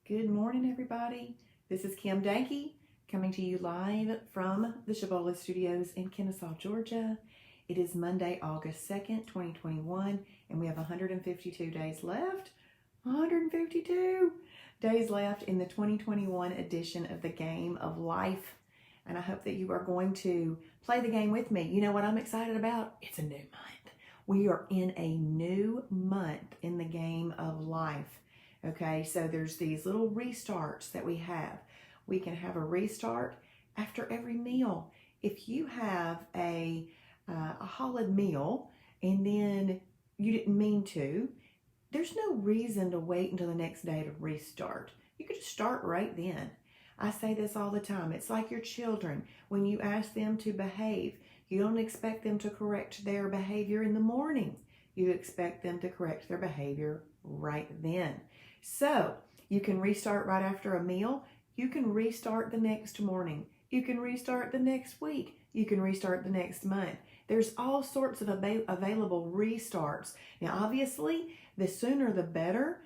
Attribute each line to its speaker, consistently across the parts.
Speaker 1: Good morning, everybody. This is Kim Danke coming to you live from the Shibby Studios in Kennesaw, Georgia. It is Monday, August 2nd, 2021, and we have 152 days left. 152 days left in the 2021 edition of the Game of Life. And I hope that you are going to play the game with me. You know what I'm excited about? It's a new month. We are in a new month in the Game of Life. Okay, so there's these little restarts that we have. We can have a restart after every meal. If you have a hollow meal and then you didn't mean to, there's no reason to wait until the next day to restart. You could just start right then. I say this all the time. It's like your children. When you ask them to behave, you don't expect them to correct their behavior in the morning. You expect them to correct their behavior right then. So you can restart right after a meal. You can restart the next morning. You can restart the next week. You can restart the next month. There's all sorts of available restarts. Now, obviously, the sooner the better,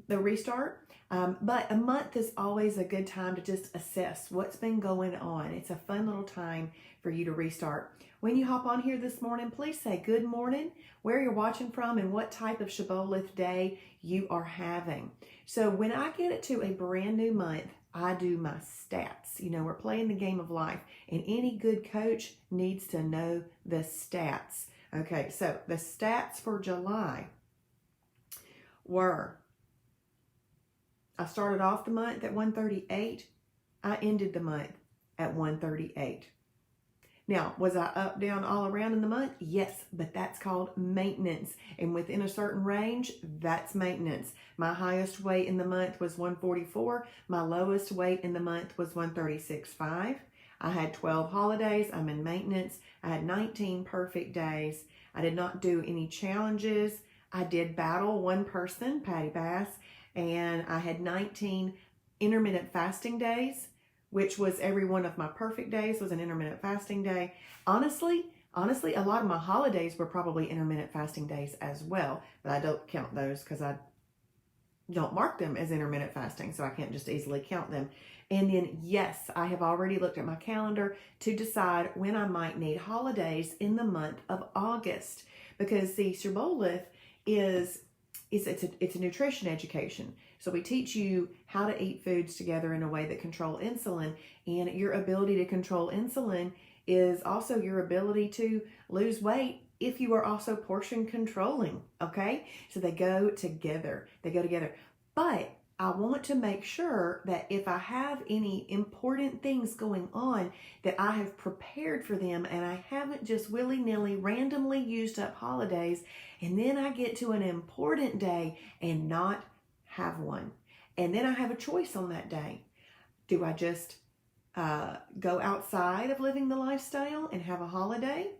Speaker 1: the restart. But a month is always a good time to just assess what's been going on. It's a fun little time for you to restart. When you hop on here this morning, please say good morning, where you're watching from, and what type of Shibboleth day you are having. So when I get it to a brand new month, I do my stats. You know, we're playing the game of life, and any good coach needs to know the stats. Okay, so the stats for July were, I started off the month at 138. I ended the month at 138. Now, was I up, down, all around in the month? Yes, but that's called maintenance. And within a certain range, that's maintenance. My highest weight in the month was 144. My lowest weight in the month was 136.5. I had 12 holidays. I'm in maintenance. I had 19 perfect days. I did not do any challenges. I did battle one person, Patty Bass, and I had 19 intermittent fasting days, which was every one of my perfect days was an intermittent fasting day. Honestly, a lot of my holidays were probably intermittent fasting days as well, but I don't count those because I don't mark them as intermittent fasting, so I can't just easily count them. And then, yes, I have already looked at my calendar to decide when I might need holidays in the month of August, because the Shibboleth it's a nutrition education. So we teach you how to eat foods together in a way that control insulin, and your ability to control insulin is also your ability to lose weight if you are also portion controlling, okay? So they go together. But I want to make sure that if I have any important things going on, that I have prepared for them and I haven't just willy-nilly randomly used up holidays, and then I get to an important day and not have one. And then I have a choice on that day. Do I just go outside of living the lifestyle and have a holiday?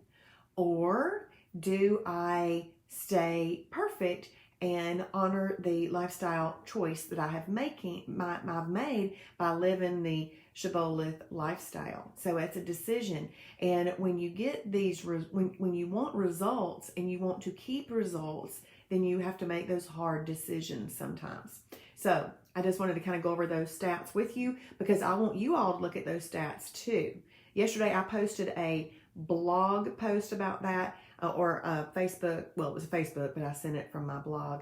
Speaker 1: Or do I stay perfect and honor the lifestyle choice that I have I've made by living the Shibboleth lifestyle? So it's a decision. And when you get these, when you want results and you want to keep results, then you have to make those hard decisions sometimes. So I just wanted to kind of go over those stats with you because I want you all to look at those stats too. Yesterday I posted a blog post about that, or Facebook. Well, it was Facebook, but I sent it from my blog.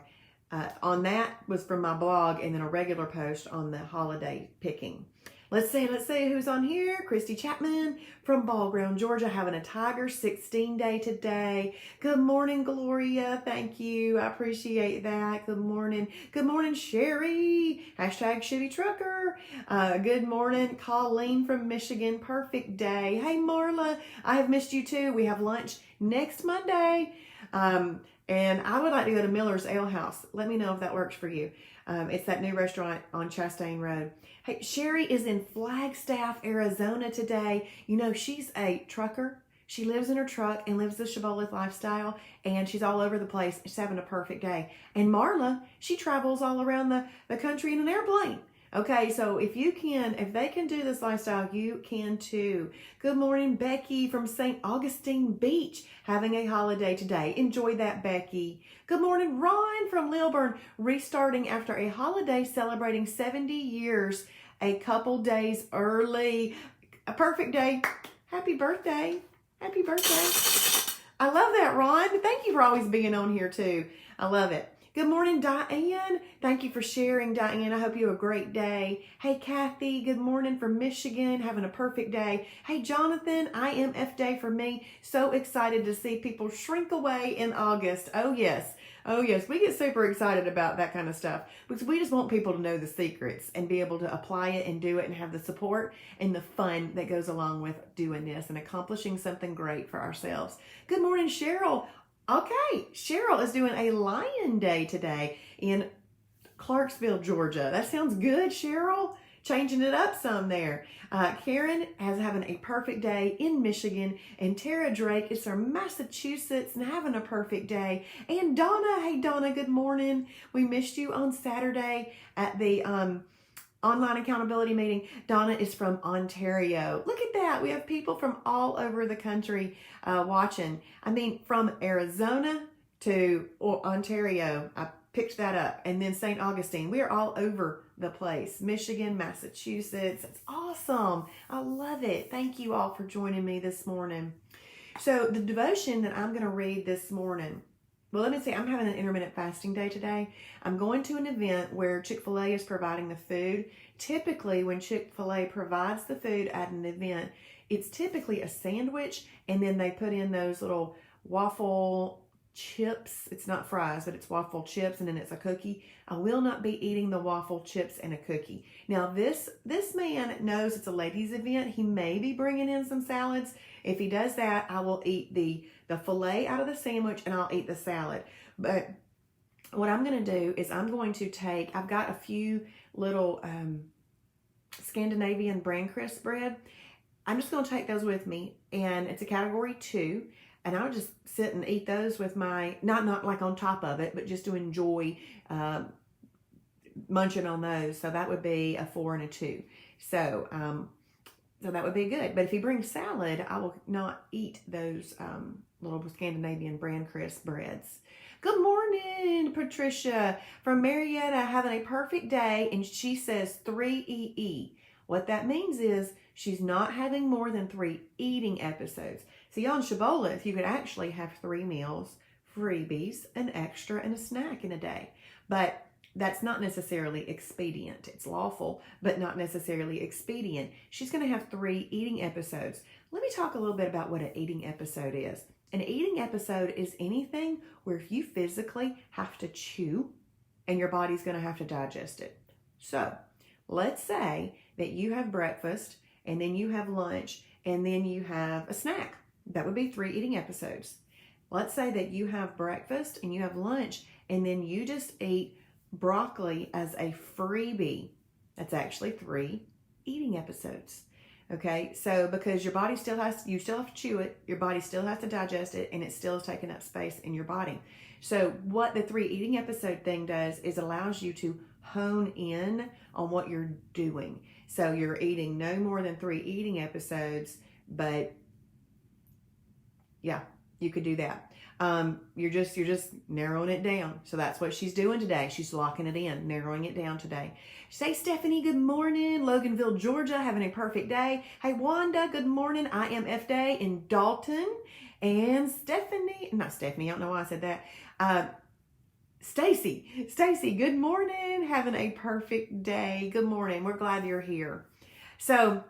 Speaker 1: On that was from my blog, and then a regular post on the holiday picking. Let's see who's on here. Christy Chapman from Ball Ground, Georgia, having a Tiger 16 day today. Good morning, Gloria. Thank you. I appreciate that. Good morning. Good morning, Sherry. Hashtag Shibby Trucker. Good morning, Colleen from Michigan. Perfect day. Hey, Marla. I have missed you too. We have lunch next Monday. And I would like to go to Miller's Ale House. Let me know if that works for you. It's that new restaurant on Chastain Road. Hey, Sherry is in Flagstaff, Arizona today. You know, she's a trucker. She lives in her truck and lives the Shibboleth lifestyle, and she's all over the place. She's having a perfect day. And Marla, she travels all around the country in an airplane. Okay, so if they can do this lifestyle, you can too. Good morning, Becky from St. Augustine Beach, having a holiday today. Enjoy that, Becky. Good morning, Ron from Lilburn, restarting after a holiday, celebrating 70 years, a couple days early. A perfect day. Happy birthday. Happy birthday. I love that, Ron. Thank you for always being on here too. I love it. Good morning, Diane. Thank you for sharing, Diane. I hope you have a great day. Hey, Kathy. Good morning from Michigan. Having a perfect day. Hey, Jonathan. IMF day for me. So excited to see people shrink away in August. Oh, yes. Oh, yes. We get super excited about that kind of stuff because we just want people to know the secrets and be able to apply it and do it and have the support and the fun that goes along with doing this and accomplishing something great for ourselves. Good morning, Cheryl. Okay, Cheryl is doing a Lion Day today in Clarksville, Georgia. That sounds good, Cheryl. Changing it up some there. Karen is having a perfect day in Michigan, and Tara Drake is from Massachusetts and having a perfect day. And Donna, hey Donna, good morning. We missed you on Saturday at the online accountability meeting. Donna is from Ontario. Look at that. We have people from all over the country watching. I mean, from Arizona to Ontario. I picked that up. And then St. Augustine. We are all over the place. Michigan, Massachusetts. It's awesome. I love it. Thank you all for joining me this morning. So the devotion that I'm going to read this morning, well, let me say, I'm having an intermittent fasting day today. I'm going to an event where Chick-fil-A is providing the food. Typically, when Chick-fil-A provides the food at an event, it's typically a sandwich, and then they put in those little waffle chips. It's not fries, but it's waffle chips, and then it's a cookie. I will not be eating the waffle chips and a cookie. Now, this man knows it's a ladies' event. He may be bringing in some salads. If he does that, I will eat the filet out of the sandwich and I'll eat the salad. But what I'm going to do is I'm going to I've got a few little Scandinavian brand crisp bread. I'm just going to take those with me, and it's a category 2, and I'll just sit and eat those with my, not like on top of it, but just to enjoy munching on those. So that would be a 4 and a 2. So that would be good. But if he brings salad, I will not eat those little Scandinavian brand crisp breads. Good morning, Patricia from Marietta, having a perfect day. And she says 3EE. What that means is she's not having more than 3 eating episodes. See, on Shibboleth, you could actually have 3 meals, freebies, an extra, and a snack in a day. But that's not necessarily expedient. It's lawful, but not necessarily expedient. She's going to have 3 eating episodes. Let me talk a little bit about what an eating episode is. An eating episode is anything where you physically have to chew and your body's going to have to digest it. So let's say that you have breakfast and then you have lunch and then you have a snack. That would be 3 eating episodes. Let's say that you have breakfast and you have lunch and then you just eat broccoli as a freebie. That's actually 3 eating episodes. Okay, so because your body you still have to chew it, your body still has to digest it, and it still is taking up space in your body. So what the 3 eating episode thing does is allows you to hone in on what you're doing. So you're eating no more than 3 eating episodes, but yeah, you could do that. You're just narrowing it down. So that's what she's doing today. She's locking it in, narrowing it down today. Say, Stephanie, good morning. Loganville, Georgia, having a perfect day. Hey, Wanda, good morning. IMF day in Dalton. And not Stephanie, I don't know why I said that. Stacy, good morning. Having a perfect day. Good morning. We're glad you're here. So,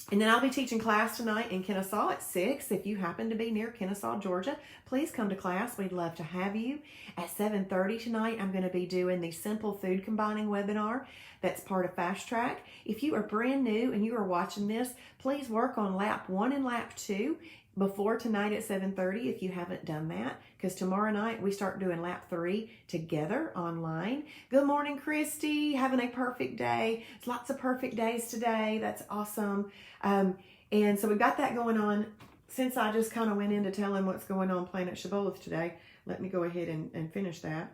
Speaker 1: and then I'll be teaching class tonight in Kennesaw at 6. If you happen to be near Kennesaw, Georgia, please come to class. We'd love to have you. At 7:30 tonight, I'm going to be doing the Simple Food Combining webinar that's part of Fast Track. If you are brand new and you are watching this, please work on lap 1 and lap 2 before tonight at 7:30 if you haven't done that, because tomorrow night we start doing lap 3 together online. Good morning, Christy. Having a perfect day. It's lots of perfect days today. That's awesome. And so we've got that going on. Since I just kind of went into telling what's going on playing at Shibboleth today, let me go ahead and finish that.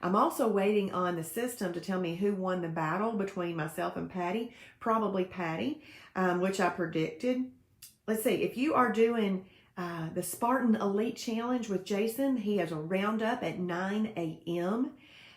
Speaker 1: I'm also waiting on the system to tell me who won the battle between myself and Patty. Probably Patty, which I predicted. Let's see, if you are doing the Spartan Elite Challenge with Jason, he has a roundup at 9 a.m.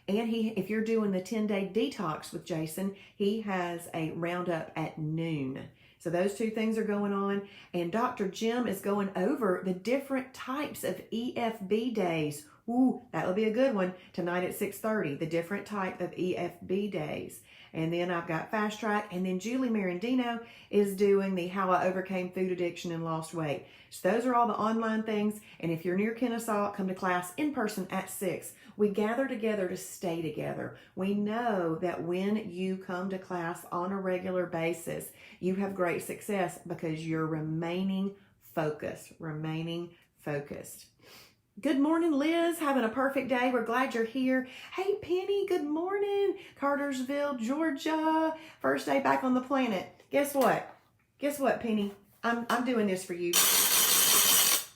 Speaker 1: And if you're doing the 10-day detox with Jason, he has a roundup at noon. So those two things are going on. And Dr. Jim is going over the different types of EFB days. Ooh, that'll be a good one tonight at 6:30, the different type of EFB days. And then I've got Fast Track, and then Julie Marandino is doing the How I Overcame Food Addiction and Lost Weight. So those are all the online things. And if you're near Kennesaw, come to class in person at 6. We gather together to stay together. We know that when you come to class on a regular basis, you have great success because you're remaining focused. Good morning, Liz. Having a perfect day. We're glad you're here. Hey, Penny, good morning. Cartersville, Georgia. First day back on the planet. Guess what? Penny? I'm doing this for you.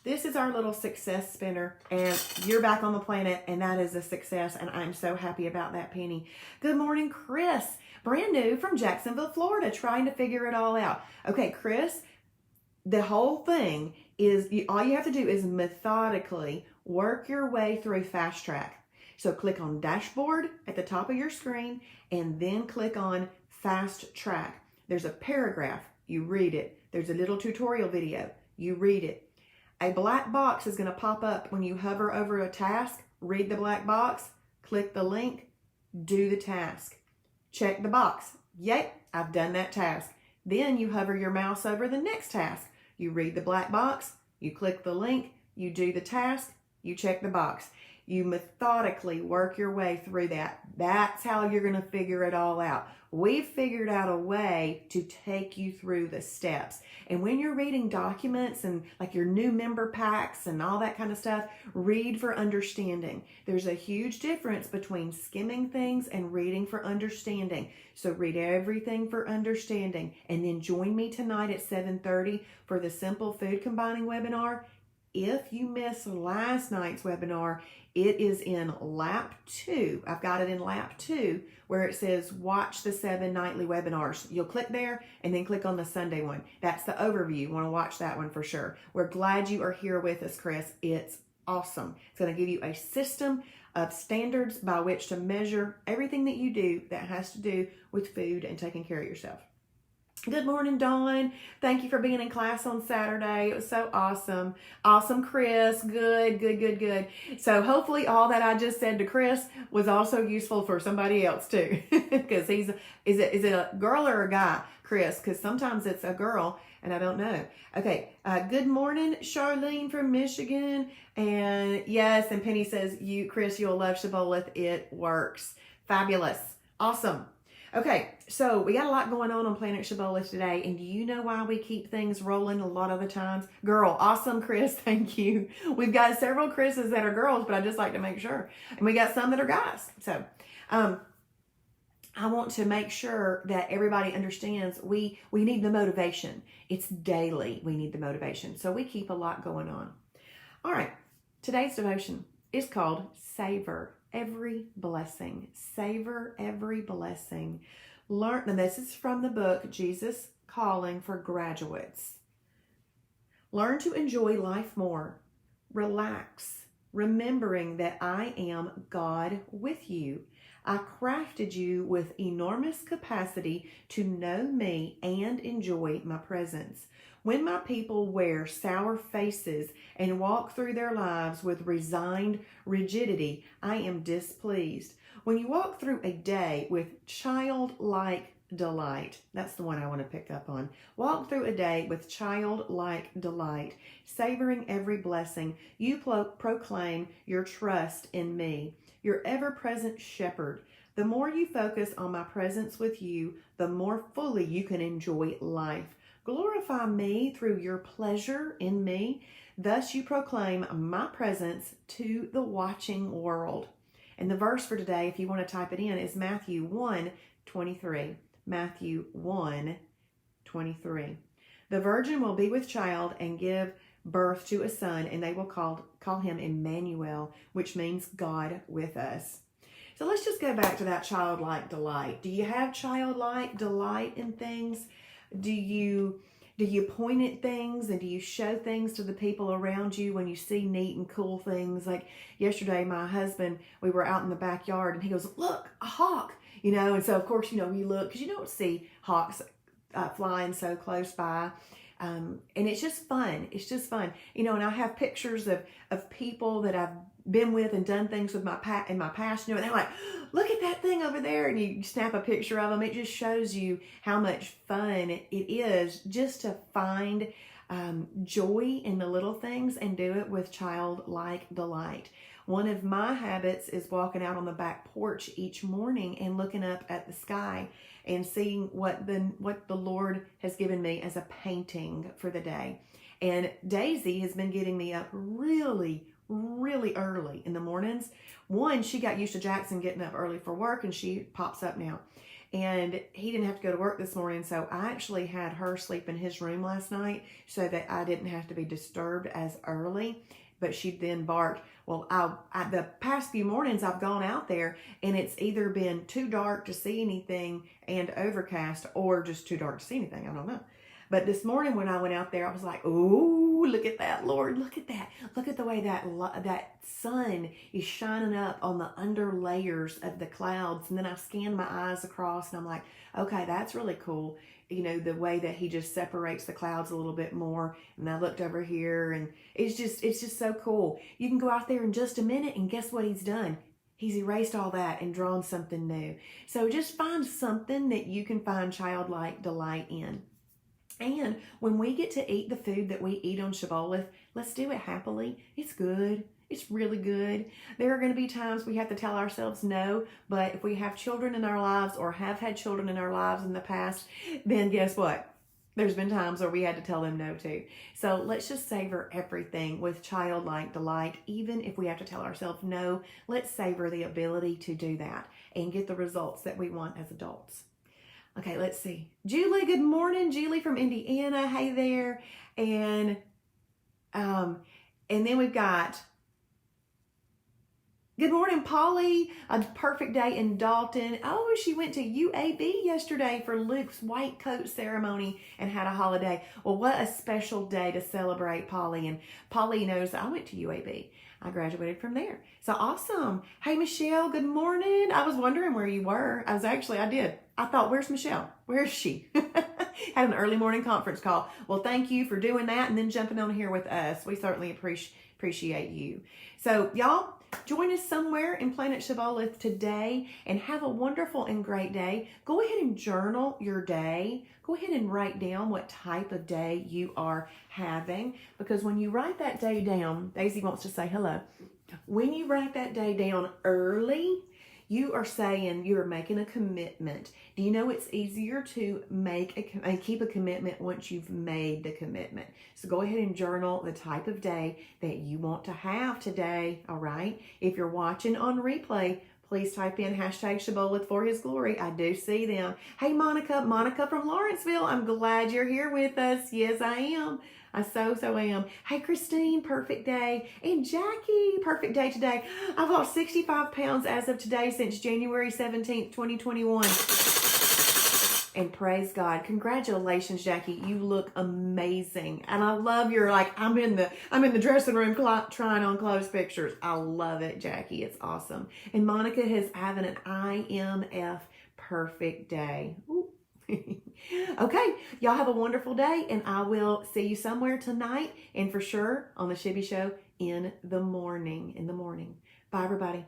Speaker 1: This is our little success spinner, and you're back on the planet, and that is a success, and I'm so happy about that, Penny. Good morning, Chris. Brand new from Jacksonville, Florida, trying to figure it all out. Okay, Chris, the whole thing is, all you have to do is methodically work your way through Fast Track. So click on Dashboard at the top of your screen, and then click on Fast Track. There's a paragraph. You read it. There's a little tutorial video. You read it. A black box is going to pop up when you hover over a task. Read the black box, click the link, do the task. Check the box. Yep, I've done that task. Then you hover your mouse over the next task. You read the black box, you click the link, you do the task, you check the box. You methodically work your way through that. That's how you're going to figure it all out. We've figured out a way to take you through the steps. And when you're reading documents and like your new member packs and all that kind of stuff, read for understanding. There's a huge difference between skimming things and reading for understanding. So read everything for understanding. And then join me tonight at 7:30 for the Simple Food Combining webinar. If you missed last night's webinar, it is in lap 2. I've got it in lap 2 where it says watch the 7 nightly webinars. You'll click there and then click on the Sunday one. That's the overview. You want to watch that one for sure. We're glad you are here with us, Chris. It's awesome. It's going to give you a system of standards by which to measure everything that you do that has to do with food and taking care of yourself. Good morning, Dawn. Thank you for being in class on Saturday. It was so awesome. Awesome, Chris. Good. So hopefully all that I just said to Chris was also useful for somebody else too. Because is it a girl or a guy, Chris? Because sometimes it's a girl and I don't know. Okay. Good morning, Charlene from Michigan. And yes, and Penny says, Chris, you'll love Shibboleth. It works. Fabulous. Awesome. Okay, so we got a lot going on Planet Shibboleth today, and do you know why we keep things rolling a lot of the times? Girl, awesome, Chris, thank you. We've got several Chris's that are girls, but I just like to make sure. And we got some that are guys. So I want to make sure that everybody understands we need the motivation. It's daily we need the motivation. So we keep a lot going on. All right, today's devotion is called Savor Every Blessing. Savor every blessing. Learn, and this is from the book Jesus Calling for Graduates. Learn to enjoy life more. Relax, remembering that I am God with you. I crafted you with enormous capacity to know me and enjoy my presence. When my people wear sour faces and walk through their lives with resigned rigidity, I am displeased. When you walk through a day with childlike delight, that's the one I want to pick up on. Walk through a day with childlike delight, savoring every blessing. You proclaim your trust in me, your ever-present shepherd. The more you focus on my presence with you, the more fully you can enjoy life. Glorify me through your pleasure in me. Thus you proclaim my presence to the watching world. And the verse for today, if you want to type it in, is Matthew 1:23. Matthew 1:23. The virgin will be with child and give birth to a son, and they will call him Emmanuel, which means God with us. So let's just go back to that childlike delight. Do you have childlike delight in things? Do you point at things, and do you show things to the people around you when you see neat and cool things? Like yesterday, my husband, we were out in the backyard, and he goes, "Look, a hawk!" And so of course, we look, because you don't see hawks flying so close by. And it's just fun. It's just fun. And I have pictures of people that I've been with and done things with in my past, and they're like, "Look at that thing over there," and you snap a picture of them. It just shows you how much fun it is just to find joy in the little things and do it with childlike delight. One of my habits is walking out on the back porch each morning and looking up at the sky and seeing what the Lord has given me as a painting for the day. And Daisy has been getting me up really, really early in the mornings. One, she got used to Jackson getting up early for work, and she pops up now. And he didn't have to go to work this morning, so I actually had her sleep in his room last night so that I didn't have to be disturbed as early. But she then barked. Well, the past few mornings I've gone out there, and it's either been too dark to see anything and overcast, or just too dark to see anything. I don't know. But this morning when I went out there, I was like, "Ooh, look at that, Lord. Look at that. Look at the way that sun is shining up on the under layers of the clouds." And then I scanned my eyes across, and I'm like, "Okay, that's really cool." The way that he just separates the clouds a little bit more. And I looked over here, and it's just so cool. You can go out there in just a minute, and guess what he's done? He's erased all that and drawn something new. So just find something that you can find childlike delight in. And when we get to eat the food that we eat on Shibboleth, let's do it happily. It's good. It's really good. There are going to be times we have to tell ourselves no, but if we have children in our lives or have had children in our lives in the past, then guess what? There's been times where we had to tell them no too. So let's just savor everything with childlike delight. Even if we have to tell ourselves no, let's savor the ability to do that and get the results that we want as adults. Okay, let's see. Julie, good morning. Julie from Indiana. Hey there. And then we've got, good morning, Polly. A perfect day in Dalton. Oh, she went to UAB yesterday for Luke's white coat ceremony and had a holiday. Well, what a special day to celebrate, Polly. And Polly knows I went to UAB. I graduated from there. So awesome. Hey, Michelle, good morning. I was wondering where you were. I did. I thought, where's Michelle? Where is she? Had an early morning conference call. Well, thank you for doing that and then jumping on here with us. We certainly appreciate you. So y'all, join us somewhere in Planet Shibboleth today and have a wonderful and great day. Go ahead and journal your day. Go ahead and write down what type of day you are having, because when you write that day down, Daisy wants to say hello. When you write that day down early, you are saying you're making a commitment. Do you know it's easier to keep a commitment once you've made the commitment? So go ahead and journal the type of day that you want to have today, all right? If you're watching on replay, please type in #Shibboleth for His glory. I do see them. Hey, Monica from Lawrenceville. I'm glad you're here with us. Yes, I am. I so am. Hey, Christine, perfect day. And Jackie, perfect day today. I've lost 65 pounds as of today since January 17th, 2021. And praise God. Congratulations, Jackie. You look amazing. And I love your, I'm in the dressing room trying on clothes pictures. I love it, Jackie. It's awesome. And Monica is having an IMF perfect day. Ooh. Okay, y'all have a wonderful day, and I will see you somewhere tonight and for sure on the Shibby Show in the morning. Bye, everybody.